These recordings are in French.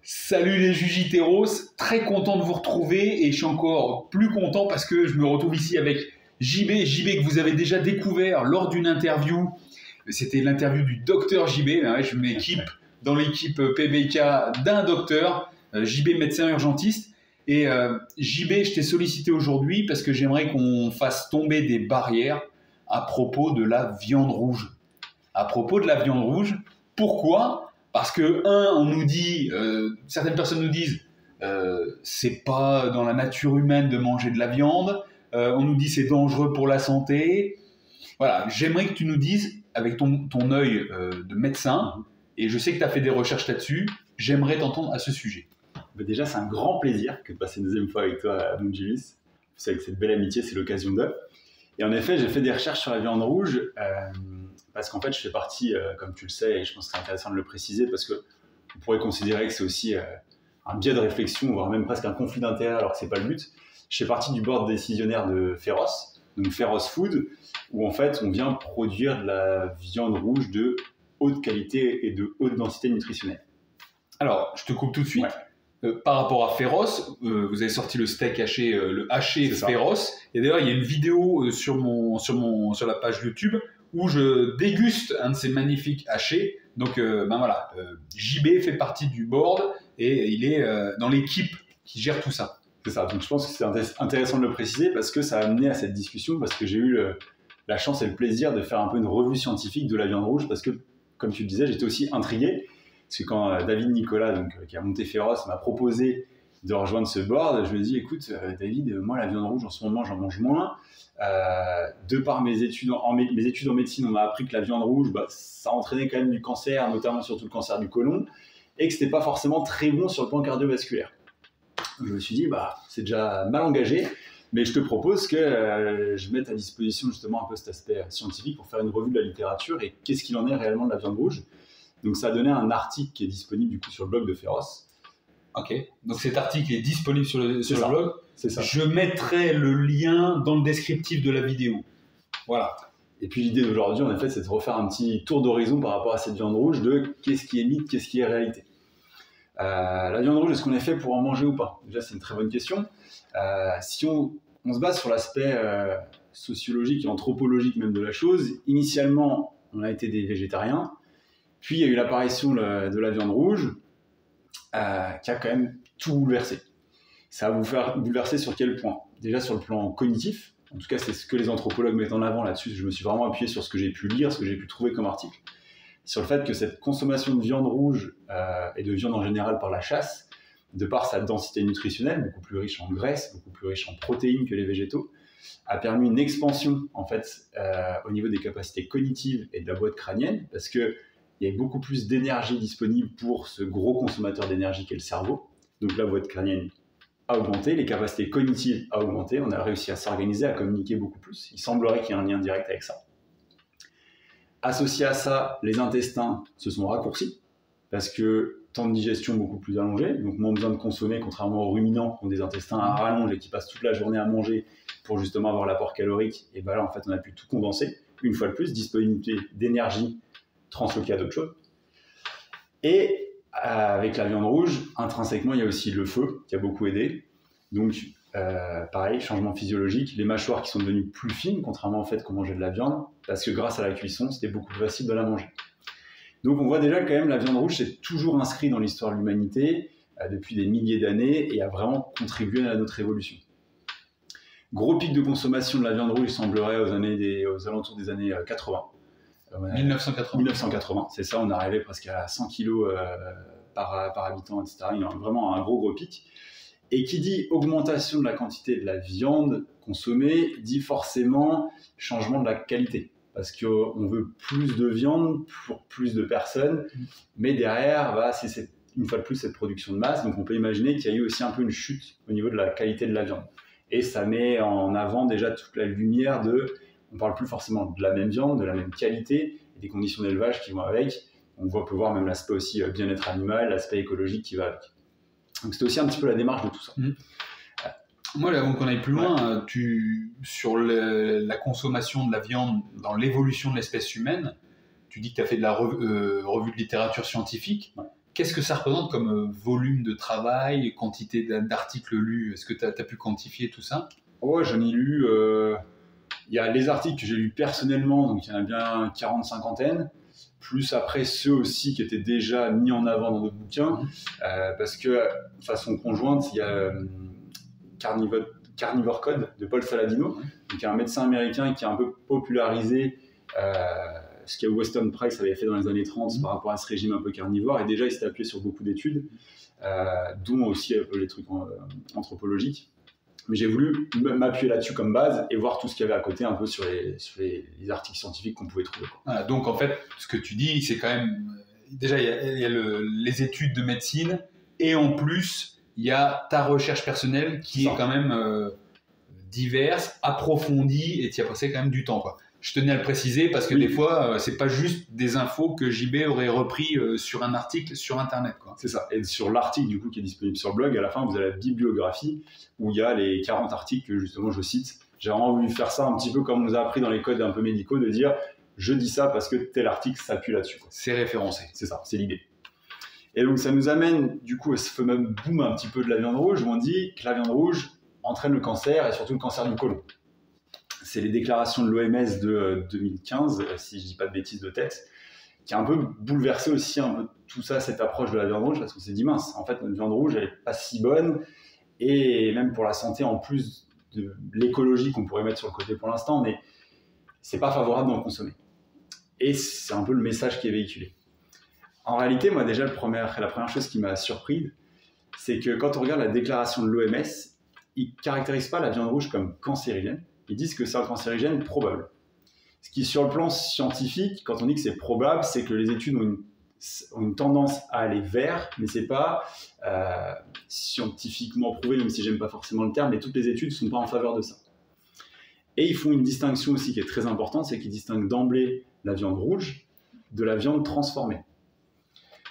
Salut les Jujiteros, très content de vous retrouver et je suis encore plus content parce que je me retrouve ici avec JB que vous avez déjà découvert lors d'une interview. C'était l'interview du docteur JB, je m'équipe dans l'équipe PBK d'un docteur, JB médecin urgentiste. Et JB, je t'ai sollicité aujourd'hui parce que j'aimerais qu'on fasse tomber des barrières à propos de la viande rouge. À propos de la viande rouge, pourquoi ? Parce que, on nous dit, certaines personnes nous disent, c'est pas dans la nature humaine de manger de la viande, on nous dit c'est dangereux pour la santé. Voilà, j'aimerais que tu nous dises, avec ton œil de médecin, et je sais que tu as fait des recherches là-dessus, j'aimerais t'entendre à ce sujet. Déjà, c'est un grand plaisir que de passer une deuxième fois avec toi à Mounjivis. Vous savez que cette belle amitié, c'est l'occasion d'eux. Et en effet, j'ai fait des recherches sur la viande rouge parce qu'en fait, je fais partie, comme tu le sais, et je pense que c'est intéressant de le préciser, parce qu'on pourrait considérer que c'est aussi un biais de réflexion, voire même presque un conflit d'intérêts, alors que ce n'est pas le but. Je fais partie du board décisionnaire de Pharos, donc Pharos Food, où en fait, on vient produire de la viande rouge de haute qualité et de haute densité nutritionnelle. Alors, je te coupe tout de suite. Ouais. Par rapport à Pharos, vous avez sorti le steak haché, le haché Pharos. Et d'ailleurs, il y a une vidéo sur la page YouTube où je déguste un de ces magnifiques hachés. Donc, JB fait partie du board et il est dans l'équipe qui gère tout ça. C'est ça. Donc, je pense que c'est intéressant de le préciser parce que ça a amené à cette discussion, parce que j'ai eu la chance et le plaisir de faire un peu une revue scientifique de la viande rouge, parce que, comme tu le disais, j'étais aussi intrigué. Parce que quand David Nicolas, qui a monté Pharos, m'a proposé de rejoindre ce board, je lui ai dit, écoute, David, moi, la viande rouge, en ce moment, j'en mange moins. De par mes études en médecine, on m'a appris que la viande rouge, ça entraînait quand même du cancer, notamment surtout le cancer du côlon, et que ce n'était pas forcément très bon sur le plan cardiovasculaire. Je me suis dit, c'est déjà mal engagé, mais je te propose que je mette à disposition justement un peu cet aspect scientifique pour faire une revue de la littérature et qu'est-ce qu'il en est réellement de la viande rouge. Donc, ça a donné un article qui est disponible du coup sur le blog de Pharos. Ok, donc cet article est disponible sur le blog. C'est ça. Je mettrai le lien dans le descriptif de la vidéo. Voilà. Et puis l'idée d'aujourd'hui, en effet, c'est de refaire un petit tour d'horizon par rapport à cette viande rouge de qu'est-ce qui est mythe, qu'est-ce qui est réalité. La viande rouge, est-ce qu'on est fait pour en manger ou pas ? Déjà, c'est une très bonne question. Si on se base sur l'aspect sociologique et anthropologique même de la chose, initialement, on a été des végétariens. Puis, il y a eu l'apparition de la viande rouge qui a quand même tout bouleversé. Ça va vous faire bouleverser sur quel point ? Déjà sur le plan cognitif. En tout cas, c'est ce que les anthropologues mettent en avant là-dessus. Je me suis vraiment appuyé sur ce que j'ai pu lire, ce que j'ai pu trouver comme article. Sur le fait que cette consommation de viande rouge et de viande en général par la chasse, de par sa densité nutritionnelle, beaucoup plus riche en graisse, beaucoup plus riche en protéines que les végétaux, a permis une expansion en fait, au niveau des capacités cognitives et de la boîte crânienne, parce que il y a beaucoup plus d'énergie disponible pour ce gros consommateur d'énergie qu'est le cerveau. Donc la boîte crânienne a augmenté, les capacités cognitives a augmenté, on a réussi à s'organiser, à communiquer beaucoup plus. Il semblerait qu'il y ait un lien direct avec ça. Associé à ça, les intestins se sont raccourcis, parce que temps de digestion beaucoup plus allongé, donc moins besoin de consommer, contrairement aux ruminants qui ont des intestins à rallonge et qui passent toute la journée à manger pour justement avoir l'apport calorique. Et là, en fait, on a pu tout condenser. Une fois de plus, disponibilité d'énergie transloqué à d'autres choses. Et avec la viande rouge, intrinsèquement, il y a aussi le feu qui a beaucoup aidé. Donc, pareil, changement physiologique, les mâchoires qui sont devenues plus fines, contrairement au fait qu'on mangeait de la viande, parce que grâce à la cuisson, c'était beaucoup plus facile de la manger. Donc, on voit déjà quand même la viande rouge, c'est toujours inscrit dans l'histoire de l'humanité depuis des milliers d'années et a vraiment contribué à notre évolution. Gros pic de consommation de la viande rouge, il semblerait aux alentours des années 80. 1980, c'est ça, on arrivait presque à 100 kg par habitant, etc. Il y a vraiment un gros pic. Et qui dit augmentation de la quantité de la viande consommée, dit forcément changement de la qualité. Parce qu'on veut plus de viande pour plus de personnes, mais derrière, c'est une fois de plus cette production de masse. Donc on peut imaginer qu'il y a eu aussi un peu une chute au niveau de la qualité de la viande. Et ça met en avant déjà toute la lumière on ne parle plus forcément de la même viande, de la même qualité et des conditions d'élevage qui vont avec. On peut voir même l'aspect aussi bien-être animal, l'aspect écologique qui va avec. Donc c'est aussi un petit peu la démarche de tout ça. Moi, avant qu'on aille plus loin, sur la consommation de la viande dans l'évolution de l'espèce humaine, tu dis que tu as fait de la revue de littérature scientifique. Qu'est-ce que ça représente comme volume de travail, quantité d'articles lus? Est-ce que tu as pu quantifier tout ça? Ouais, j'en ai lu. Il y a les articles que j'ai lus personnellement, donc il y en a bien 40-50. Plus après ceux aussi qui étaient déjà mis en avant dans d'autres bouquins, parce que de façon conjointe, il y a Carnivore Code de Paul Saladino, qui est un médecin américain qui a un peu popularisé ce que Weston Price avait fait dans les années 30 par rapport à ce régime un peu carnivore, et déjà il s'est appuyé sur beaucoup d'études, dont aussi les trucs anthropologiques. Mais j'ai voulu m'appuyer là-dessus comme base et voir tout ce qu'il y avait à côté un peu sur les articles scientifiques qu'on pouvait trouver. Voilà, donc en fait, ce que tu dis, c'est quand même... Déjà, il y a les études de médecine et en plus, il y a ta recherche personnelle qui est quand même diverse, approfondie et tu y as passé quand même du temps, quoi. Je tenais à le préciser parce que des fois, c'est pas juste des infos que JB aurait repris sur un article sur Internet, quoi. C'est ça. Et sur l'article du coup qui est disponible sur le blog, à la fin, vous avez la bibliographie où il y a les 40 articles que justement je cite. J'ai vraiment voulu faire ça un petit peu comme on nous a appris dans les codes un peu médicaux, de dire je dis ça parce que tel article s'appuie là-dessus, quoi. C'est référencé. C'est ça, c'est l'idée. Et donc ça nous amène du coup à ce fameux boom un petit peu de la viande rouge où on dit que la viande rouge entraîne le cancer et surtout le cancer du côlon. C'est les déclarations de l'OMS de 2015, si je ne dis pas de bêtises de tête, qui a un peu bouleversé aussi un peu tout ça, cette approche de la viande rouge, parce qu'on s'est dit mince, en fait notre viande rouge elle n'est pas si bonne, et même pour la santé, en plus de l'écologie qu'on pourrait mettre sur le côté pour l'instant, mais c'est pas favorable d'en consommer. Et c'est un peu le message qui est véhiculé. En réalité, moi déjà, la première chose qui m'a surpris, c'est que quand on regarde la déclaration de l'OMS, ils ne caractérisent pas la viande rouge comme cancérigène, ils disent que c'est un cancérigène probable. Ce qui, sur le plan scientifique, quand on dit que c'est probable, c'est que les études ont une tendance à aller vers, mais ce n'est pas scientifiquement prouvé, même si j'aime pas forcément le terme, mais toutes les études ne sont pas en faveur de ça. Et ils font une distinction aussi qui est très importante, c'est qu'ils distinguent d'emblée la viande rouge de la viande transformée.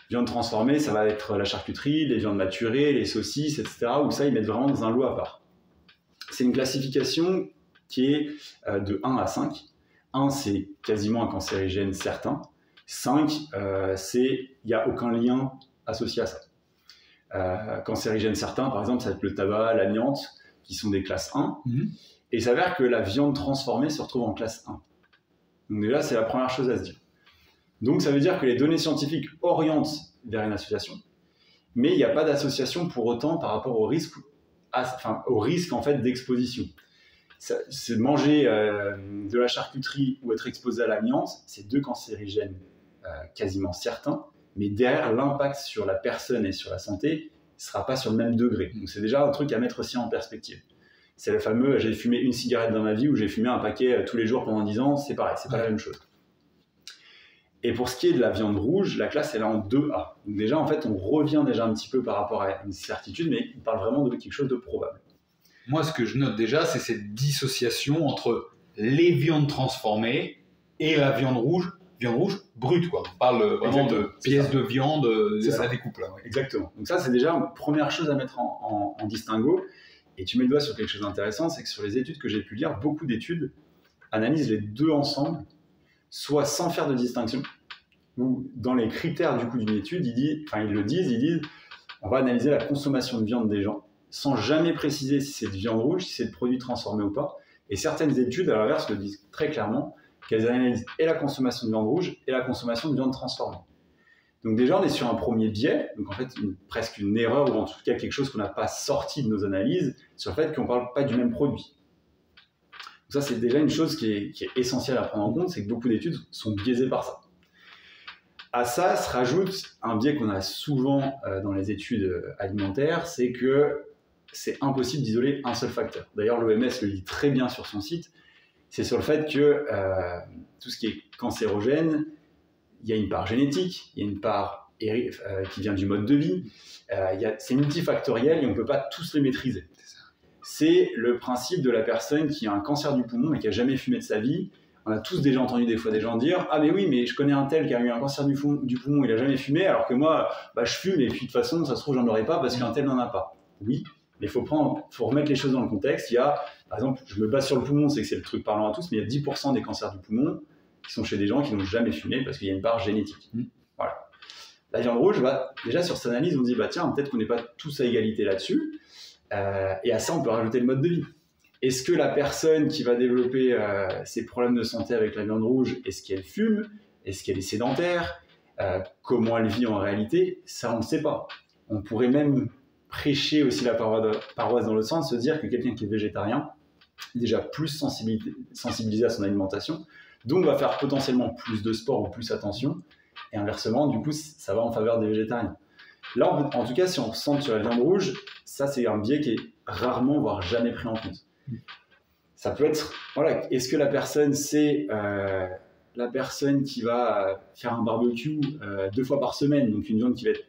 Viande transformée, ça va être la charcuterie, les viandes maturées, les saucisses, etc., où ça, ils mettent vraiment dans un lot à part. C'est une classification qui est de 1 à 5. 1, c'est quasiment un cancérigène certain. 5, il n'y a aucun lien associé à ça. Cancérigène certain, par exemple, ça va être le tabac, l'amiante, qui sont des classes 1. Et il s'avère que la viande transformée se retrouve en classe 1. Donc déjà, c'est la première chose à se dire. Donc ça veut dire que les données scientifiques orientent vers une association, mais il n'y a pas d'association pour autant par rapport au risque en fait, d'exposition. C'est manger de la charcuterie ou être exposé à l'amiante, c'est deux cancérigènes quasiment certains, mais derrière, l'impact sur la personne et sur la santé ne sera pas sur le même degré. Donc c'est déjà un truc à mettre aussi en perspective. C'est le fameux « j'ai fumé une cigarette dans ma vie » ou « j'ai fumé un paquet tous les jours pendant 10 ans », c'est pareil, c'est pas la même chose. Et pour ce qui est de la viande rouge, la classe elle est en 2A. Donc déjà, en fait, on revient déjà un petit peu par rapport à une certitude, mais on parle vraiment de quelque chose de probable. Moi, ce que je note déjà, c'est cette dissociation entre les viandes transformées et la viande rouge brute, quoi. On parle vraiment de pièces de viande, ça découpe là. Ouais. Exactement. Donc ça, c'est déjà une première chose à mettre en distinguo. Et tu mets le doigt sur quelque chose d'intéressant, c'est que sur les études que j'ai pu lire, beaucoup d'études analysent les deux ensemble, soit sans faire de distinction, ou dans les critères du coup d'une étude, ils disent on va analyser la consommation de viande des gens, sans jamais préciser si c'est de viande rouge, si c'est de produits transformés ou pas. Et certaines études, à l'inverse, le disent très clairement, qu'elles analysent et la consommation de viande rouge et la consommation de viande transformée. Donc déjà, on est sur un premier biais, donc en fait presque une erreur, ou en tout cas quelque chose qu'on n'a pas sorti de nos analyses, sur le fait qu'on ne parle pas du même produit. Donc ça, c'est déjà une chose qui est essentielle à prendre en compte, c'est que beaucoup d'études sont biaisées par ça. À ça se rajoute un biais qu'on a souvent dans les études alimentaires, c'est que c'est impossible d'isoler un seul facteur. D'ailleurs, l'OMS le dit très bien sur son site, c'est sur le fait que tout ce qui est cancérogène, il y a une part génétique, il y a une part qui vient du mode de vie, c'est multifactoriel et on ne peut pas tous les maîtriser. C'est le principe de la personne qui a un cancer du poumon et qui n'a jamais fumé de sa vie. On a tous déjà entendu des fois des gens dire « Ah mais oui, mais je connais un tel qui a eu un cancer du poumon, il n'a jamais fumé, alors que moi, je fume et puis de toute façon, ça se trouve, j'en aurai pas parce qu'un tel n'en a pas. » Oui, mais il faut remettre les choses dans le contexte. Il y a, par exemple, je me base sur le poumon, c'est que c'est le truc parlant à tous, mais il y a 10% des cancers du poumon qui sont chez des gens qui n'ont jamais fumé parce qu'il y a une part génétique. Voilà. La viande rouge, déjà sur cette analyse, on dit tiens, peut-être qu'on n'est pas tous à égalité là-dessus. Et à ça, on peut rajouter le mode de vie. Est-ce que la personne qui va développer ses problèmes de santé avec la viande rouge, est-ce qu'elle fume? Est-ce qu'elle est sédentaire? Comment elle vit en réalité? Ça, on ne sait pas. On pourrait même prêcher aussi la paroisse dans le sens, se dire que quelqu'un qui est végétarien est déjà plus sensibilisé à son alimentation, donc va faire potentiellement plus de sport ou plus attention, et inversement, du coup, ça va en faveur des végétariens. Là, en tout cas, si on se centre sur la viande rouge, ça, c'est un biais qui est rarement, voire jamais pris en compte. Ça peut être, est-ce que la personne, c'est la personne qui va faire un barbecue 2 fois par semaine, donc une viande qui va être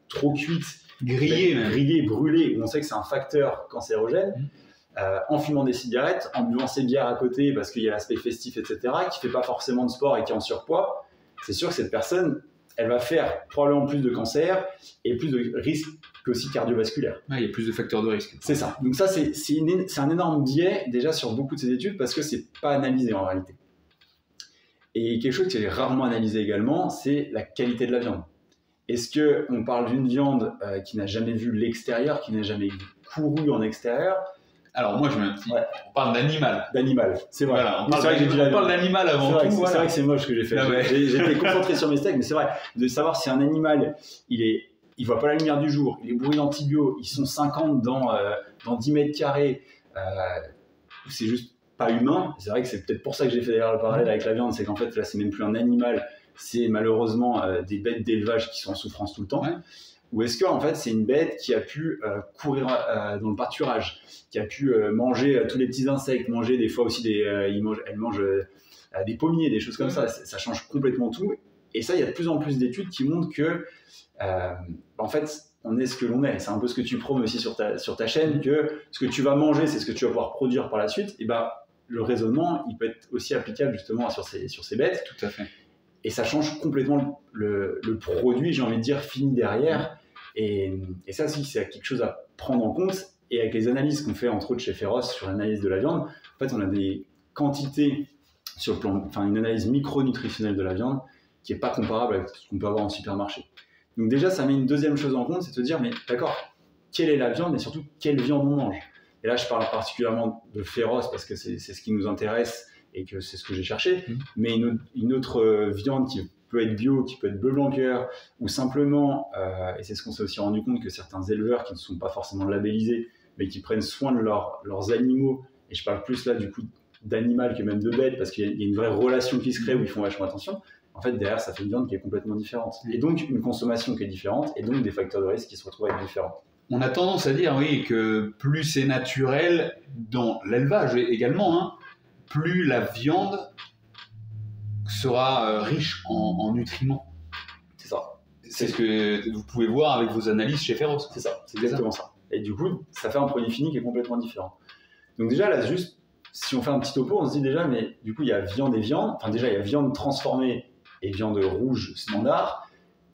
trop cuite, grillée, brûlée, où on sait que c'est un facteur cancérogène, en fumant des cigarettes, en buvant ses bières à côté parce qu'il y a l'aspect festif, etc., qui ne fait pas forcément de sport et qui est en surpoids, c'est sûr que cette personne, elle va faire probablement plus de cancer et plus de risques aussi cardiovasculaires. Il y a plus de facteurs de risque. C'est ça. Donc ça, c'est un énorme biais déjà sur beaucoup de ces études parce que ce n'est pas analysé en réalité. Et quelque chose qui est rarement analysé également, c'est la qualité de la viande. Est-ce qu'on parle d'une viande qui n'a jamais vu l'extérieur, qui n'a jamais couru en extérieur? Alors moi, on parle d'animal. D'animal, c'est vrai. Voilà, on parle d'animal avant tout. C'est vrai que c'est moche ce que j'ai fait. J'étais concentré sur mes steaks, mais c'est vrai. De savoir si un animal, il voit pas la lumière du jour, il est bourré d'antibiotiques, ils sont 50 dans 10 mètres carrés, c'est juste pas humain. C'est vrai que c'est peut-être pour ça que j'ai fait d'ailleurs le parallèle avec la viande, c'est qu'en fait là, c'est même plus un animal, c'est malheureusement des bêtes d'élevage qui sont en souffrance tout le temps. Ouais. Ou est-ce que en fait c'est une bête qui a pu courir dans le pâturage, qui a pu manger tous les petits insectes, manger des fois aussi elle mange des pommiers, des choses comme ça. Ça change complètement tout. Et ça, il y a de plus en plus d'études qui montrent que en fait on est ce que l'on est. C'est un peu ce que tu prônes aussi sur ta chaîne, que ce que tu vas manger, c'est ce que tu vas pouvoir produire par la suite. Et le raisonnement, il peut être aussi applicable justement sur ces bêtes. Tout à fait. Et ça change complètement le produit, j'ai envie de dire, fini derrière. Et ça aussi, c'est quelque chose à prendre en compte. Et avec les analyses qu'on fait, entre autres chez Féroce, sur l'analyse de la viande, en fait, on a des quantités sur le plan, une analyse micronutritionnelle de la viande qui n'est pas comparable avec ce qu'on peut avoir en supermarché. Donc déjà, ça met une deuxième chose en compte, c'est de se dire, mais d'accord, quelle est la viande et surtout, quelle viande on mange? Et là, je parle particulièrement de Féroce parce que c'est ce qui nous intéresse et que c'est ce que j'ai cherché, mais une autre viande qui peut être bio, qui peut être bleu blanc cœur, ou simplement, et c'est ce qu'on s'est aussi rendu compte, que certains éleveurs qui ne sont pas forcément labellisés, mais qui prennent soin de leurs animaux, et je parle plus là du coup d'animal que même de bête, parce qu'il y a une vraie relation qui se crée où ils font vachement attention, en fait derrière ça fait une viande qui est complètement différente, et donc une consommation qui est différente, et donc des facteurs de risque qui se retrouvent à être différents. On a tendance à dire, oui, que plus c'est naturel, dans l'élevage également, plus la viande sera riche en nutriments. C'est ça. C'est ce que vous pouvez voir avec vos analyses chez Féroce. C'est ça, c'est exactement ça. Et du coup, ça fait un produit fini qui est complètement différent. Donc déjà, là, juste, si on fait un petit topo, on se dit déjà, mais du coup, il y a viande et viande. Enfin, déjà, il y a viande transformée et viande rouge standard.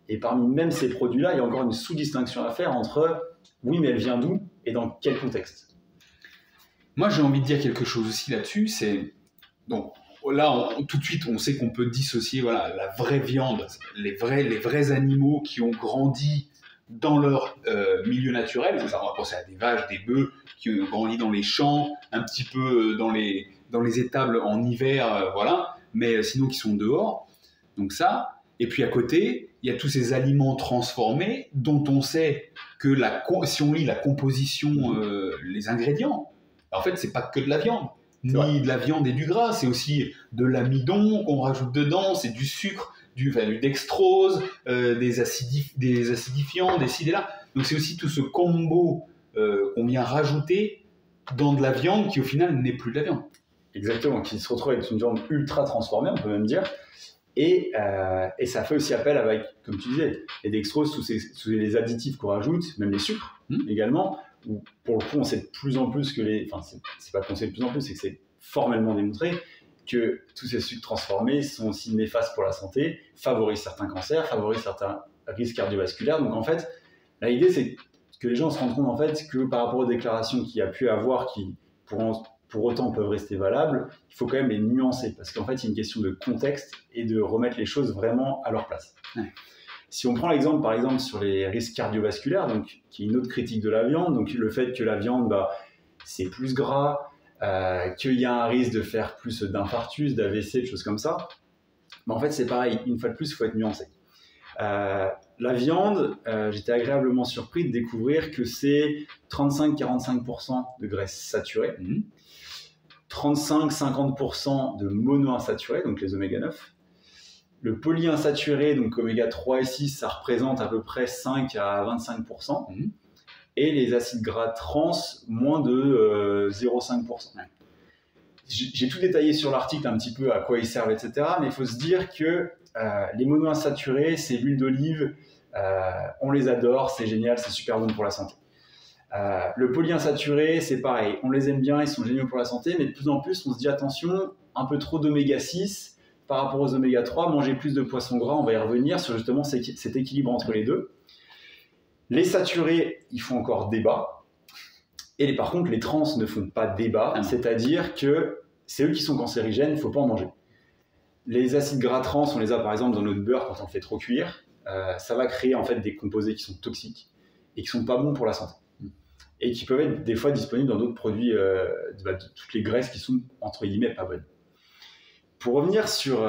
Et parmi même ces produits-là, il y a encore une sous-distinction à faire entre, oui, mais elle vient d'où et dans quel contexte? Moi, j'ai envie de dire quelque chose aussi là-dessus, c'est... Donc, là, tout de suite, on sait qu'on peut dissocier la vraie viande, les vrais animaux qui ont grandi dans leur milieu naturel. On va penser à des vaches, des bœufs qui ont grandi dans les champs, un petit peu dans les étables en hiver, mais sinon qui sont dehors. Donc ça, et puis à côté, il y a tous ces aliments transformés dont on sait que si on lit la composition, les ingrédients, en fait, c'est pas que de la viande. Ni de la viande et du gras, c'est aussi de l'amidon qu'on rajoute dedans, c'est du sucre, du dextrose, des acidifiants, des ci, des là. Donc c'est aussi tout ce combo qu'on vient rajouter dans de la viande qui au final n'est plus de la viande. Exactement, qui se retrouve avec une viande ultra transformée, on peut même dire. Et ça fait aussi appel avec, comme tu disais, les dextroses, tous les additifs qu'on rajoute, même les sucres également, où pour le coup on sait de plus en plus que c'est pas qu'on sait de plus en plus, c'est que c'est formellement démontré que tous ces sucres transformés sont aussi néfastes pour la santé, favorisent certains cancers, favorisent certains risques cardiovasculaires. Donc en fait, l'idée c'est que les gens se rendent compte en fait que par rapport aux déclarations qu'il y a pu avoir, qui pour autant peuvent rester valables, il faut quand même les nuancer, parce qu'en fait il y a une question de contexte et de remettre les choses vraiment à leur place. Ouais. Si on prend l'exemple, par exemple, sur les risques cardiovasculaires, donc, qui est une autre critique de la viande, donc le fait que la viande, c'est plus gras, qu'il y a un risque de faire plus d'infarctus, d'AVC, de choses comme ça, en fait, c'est pareil. Une fois de plus, il faut être nuancé. La viande, j'étais agréablement surpris de découvrir que c'est 35-45% de graisse saturée, 35-50% de monoinsaturés, donc les oméga 9. Le polyinsaturé, donc oméga 3 et 6, ça représente à peu près 5 à 25%. Et les acides gras trans, moins de 0,5%. J'ai tout détaillé sur l'article un petit peu à quoi ils servent, etc. Mais il faut se dire que les monoinsaturés, c'est l'huile d'olive, on les adore, c'est génial, c'est super bon pour la santé. Le polyinsaturé, c'est pareil, on les aime bien, ils sont géniaux pour la santé, mais de plus en plus, on se dit attention, un peu trop d'oméga 6 par rapport aux oméga 3, manger plus de poissons gras, on va y revenir sur justement cet équilibre entre les deux. Les saturés, ils font encore débat. Et par contre, les trans ne font pas débat, c'est-à-dire que c'est eux qui sont cancérigènes, il ne faut pas en manger. Les acides gras trans, on les a par exemple dans notre beurre quand on le fait trop cuire. Ça va créer en fait des composés qui sont toxiques et qui ne sont pas bons pour la santé. Et qui peuvent être des fois disponibles dans d'autres produits, de toutes les graisses qui sont entre guillemets pas bonnes. Pour revenir sur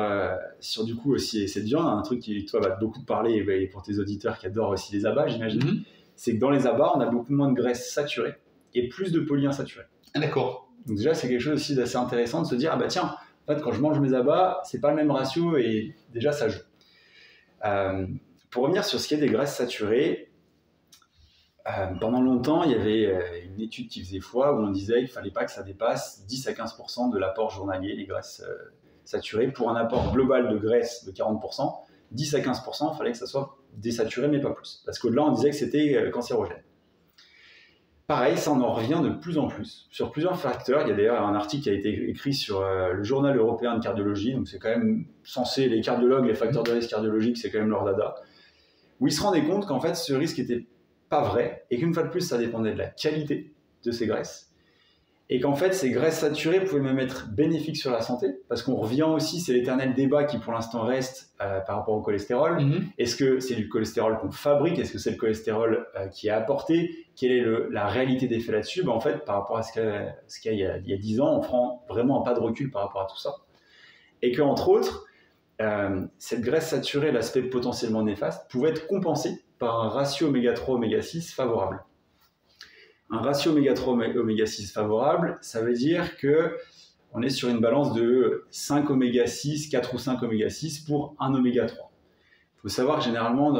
du coup aussi cette viande, un truc qui toi va beaucoup te parler, et pour tes auditeurs qui adorent aussi les abats, j'imagine, c'est que dans les abats, on a beaucoup moins de graisse saturée et plus de polyinsaturés. Ah, d'accord. Donc déjà, c'est quelque chose aussi d'assez intéressant de se dire, tiens, en fait, quand je mange mes abats, c'est pas le même ratio et déjà, ça joue. Pour revenir sur ce qui est des graisses saturées, pendant longtemps, il y avait une étude qui faisait foi où on disait qu'il ne fallait pas que ça dépasse 10 à 15% de l'apport journalier, les graisses saturées. Pour un apport global de graisse de 40%, 10 à 15%, il fallait que ça soit désaturé, mais pas plus. Parce qu'au-delà, on disait que c'était cancérogène. Pareil, ça, on en revient de plus en plus sur plusieurs facteurs. Il y a d'ailleurs un article qui a été écrit sur le Journal européen de cardiologie, donc c'est quand même censé, les cardiologues, les facteurs de risque cardiologiques, c'est quand même leur dada, où ils se rendaient compte qu'en fait, ce risque était pas vrai, et qu'une fois de plus, ça dépendait de la qualité de ces graisses, et qu'en fait, ces graisses saturées pouvaient même être bénéfiques sur la santé, parce qu'on revient aussi, c'est l'éternel débat qui pour l'instant reste par rapport au cholestérol. Est-ce que c'est du cholestérol qu'on fabrique? Est-ce que c'est le cholestérol qui est apporté? Quelle est la réalité des faits là-dessus? En fait, par rapport à ce qu'il y a il y a 10 ans, on prend vraiment un pas de recul par rapport à tout ça. Et qu'entre autres, cette graisse saturée, l'aspect potentiellement néfaste, pouvait être compensé par un ratio oméga 3 oméga 6 favorable. Un ratio oméga 3 oméga 6 favorable, ça veut dire que on est sur une balance de 5 oméga 6, 4 ou 5 oméga 6 pour 1 oméga 3. Il faut savoir que généralement,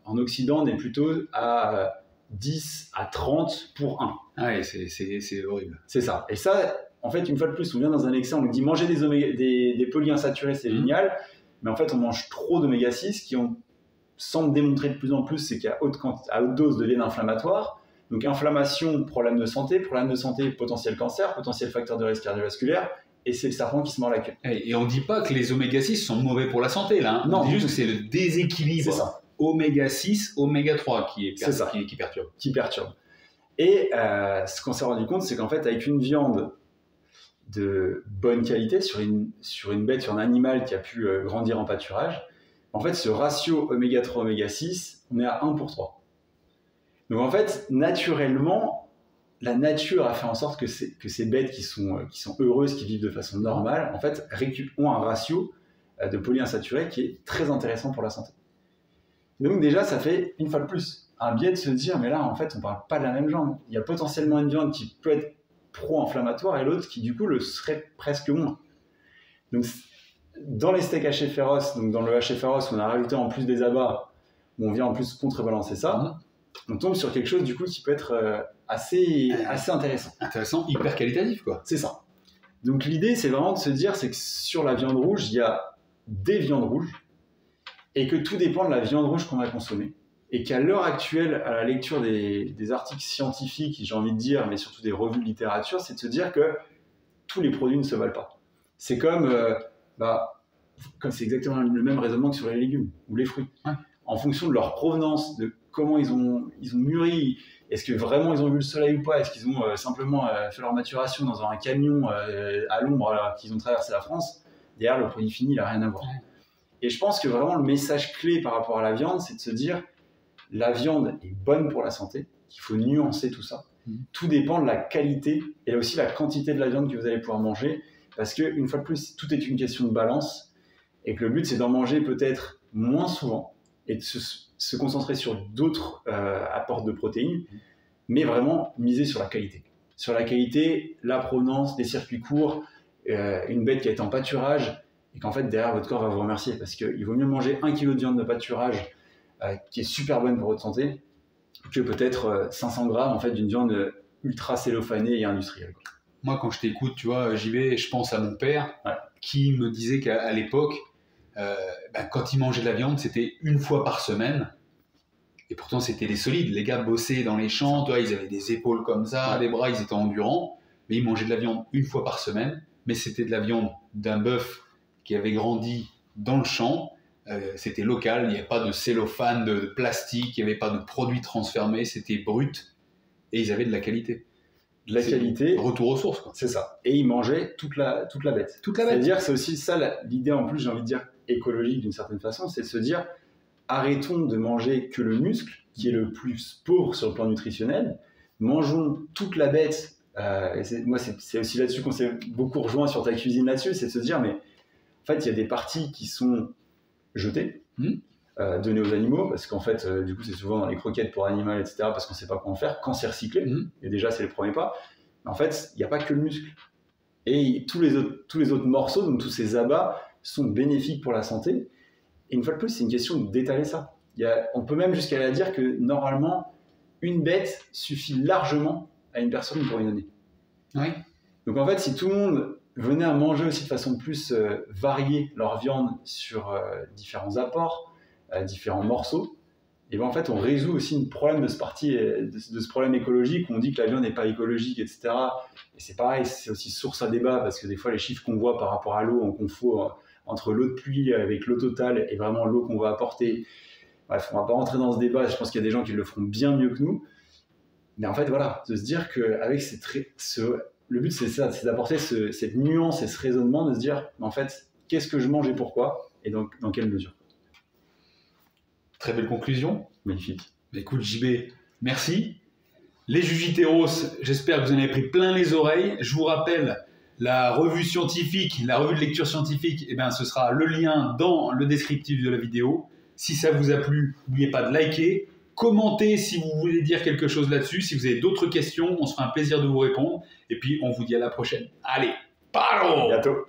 en Occident, on est plutôt à 10 à 30 pour 1. Ah ouais, c'est horrible. C'est ça. Et ça, en fait, une fois de plus, on vient dans un excès, on nous dit manger des polyinsaturés, c'est génial, mais en fait, on mange trop d'oméga 6 qui semble démontrer de plus en plus, c'est qu'à haute dose deviennent inflammatoires. Donc inflammation, problème de santé, potentiel cancer, potentiel facteur de risque cardiovasculaire, et c'est le serpent qui se mord la queue. Et on ne dit pas que les oméga 6 sont mauvais pour la santé, là. Non, on dit juste que c'est le déséquilibre oméga 6, oméga 3 qui perturbe. Qui perturbe. Et ce qu'on s'est rendu compte, c'est qu'en fait, avec une viande de bonne qualité, sur une bête, sur un animal qui a pu grandir en pâturage, en fait, ce ratio oméga 3, oméga 6, on est à 1 pour 3. Donc en fait, naturellement, la nature a fait en sorte que ces bêtes qui sont heureuses, qui vivent de façon normale, en fait, ont un ratio de polyinsaturés qui est très intéressant pour la santé. Donc déjà, ça fait, une fois de plus, un biais de se dire, mais là, en fait, on ne parle pas de la même viande. Il y a potentiellement une viande qui peut être pro-inflammatoire et l'autre qui, du coup, le serait presque moins. Donc, dans les steaks hachés féroces, donc dans le haché féroce, on a rajouté en plus des abats, où on vient en plus contrebalancer ça. On tombe sur quelque chose du coup qui peut être assez intéressant. Intéressant, hyper qualitatif quoi. C'est ça. Donc l'idée c'est vraiment de se dire c'est que sur la viande rouge, il y a des viandes rouges et que tout dépend de la viande rouge qu'on va consommer. Et qu'à l'heure actuelle, à la lecture des articles scientifiques, j'ai envie de dire, mais surtout des revues de littérature, c'est de se dire que tous les produits ne se valent pas. C'est comme c'est exactement le même raisonnement que sur les légumes ou les fruits. Ouais. En fonction de leur provenance, de comment ils ont mûri, est-ce que vraiment ils ont vu le soleil ou pas, est-ce qu'ils ont simplement fait leur maturation dans un camion à l'ombre alors qu'ils ont traversé la France, derrière le produit fini il n'a rien à voir. Ouais. Et je pense que vraiment le message clé par rapport à la viande, c'est de se dire la viande est bonne pour la santé, qu'il faut nuancer tout ça. Tout dépend de la qualité et aussi la quantité de la viande que vous allez pouvoir manger, parce qu'une fois de plus, tout est une question de balance, et que le but, c'est d'en manger peut-être moins souvent, et de se concentrer sur d'autres apports de protéines, mais vraiment miser sur la qualité. Sur la qualité, la provenance, des circuits courts, une bête qui a été en pâturage, et qu'en fait, derrière, votre corps va vous remercier, parce qu'il vaut mieux manger 1 kg de viande de pâturage qui est super bonne pour votre santé, que peut-être 500 grammes en fait, d'une viande ultra cellophanée et industrielle. Moi, quand je t'écoute, tu vois, j'y vais, je pense à mon père qui me disait qu'à l'époque, quand il mangeait de la viande, c'était 1 fois par semaine. Et pourtant, c'était des solides. Les gars bossaient dans les champs, toi, ils avaient des épaules comme ça, des bras, ils étaient endurants. Mais ils mangeaient de la viande 1 fois par semaine. Mais c'était de la viande d'un bœuf qui avait grandi dans le champ. C'était local, il n'y avait pas de cellophane, de plastique, il n'y avait pas de produits transformés, c'était brut. Et ils avaient de la qualité. De la qualité. Retour aux sources, quoi. C'est ça. Et ils mangeaient toute la bête. Toute la bête. C'est-à-dire, c'est aussi ça l'idée en plus, j'ai envie de dire, écologique d'une certaine façon, c'est de se dire, arrêtons de manger que le muscle, qui est le plus pauvre sur le plan nutritionnel, mangeons toute la bête. Moi, c'est aussi là-dessus qu'on s'est beaucoup rejoint sur ta cuisine là-dessus, c'est de se dire, mais en fait, il y a des parties qui sont jetées, données aux animaux, parce qu'en fait, du coup, c'est souvent dans les croquettes pour animaux, etc., parce qu'on ne sait pas quoi en faire, quand c'est recyclé, et déjà, c'est le premier pas. Mais en fait, il n'y a pas que le muscle. Et tous les autres morceaux, donc tous ces abats, sont bénéfiques pour la santé. Et une fois de plus, c'est une question d'étaler ça. On peut même jusqu'à la dire que normalement, une bête suffit largement à une personne pour une année. Oui. Donc en fait, si tout le monde venait à manger aussi de façon plus variée leur viande sur différents apports, différents morceaux, et ben en fait, on résout aussi le problème de ce problème écologique où on dit que la viande n'est pas écologique, etc. Et c'est pareil, c'est aussi source à débat parce que des fois, les chiffres qu'on voit par rapport à l'eau, on confond entre l'eau de pluie avec l'eau totale et vraiment l'eau qu'on va apporter. Bref, on ne va pas rentrer dans ce débat, je pense qu'il y a des gens qui le feront bien mieux que nous. Mais en fait, voilà, de se dire qu'avec le but, c'est ça, c'est d'apporter cette nuance et ce raisonnement, de se dire, en fait, qu'est-ce que je mange et pourquoi, et donc dans quelle mesure. Très belle conclusion. Magnifique. Écoute, JB, merci. Les Jujiteros, j'espère que vous en avez pris plein les oreilles. Je vous rappelle, la revue scientifique, la revue de lecture scientifique, ce sera le lien dans le descriptif de la vidéo. Si ça vous a plu, n'oubliez pas de liker, commentez si vous voulez dire quelque chose là-dessus. Si vous avez d'autres questions, on se fera un plaisir de vous répondre. Et puis, on vous dit à la prochaine. Allez, paro! À bientôt.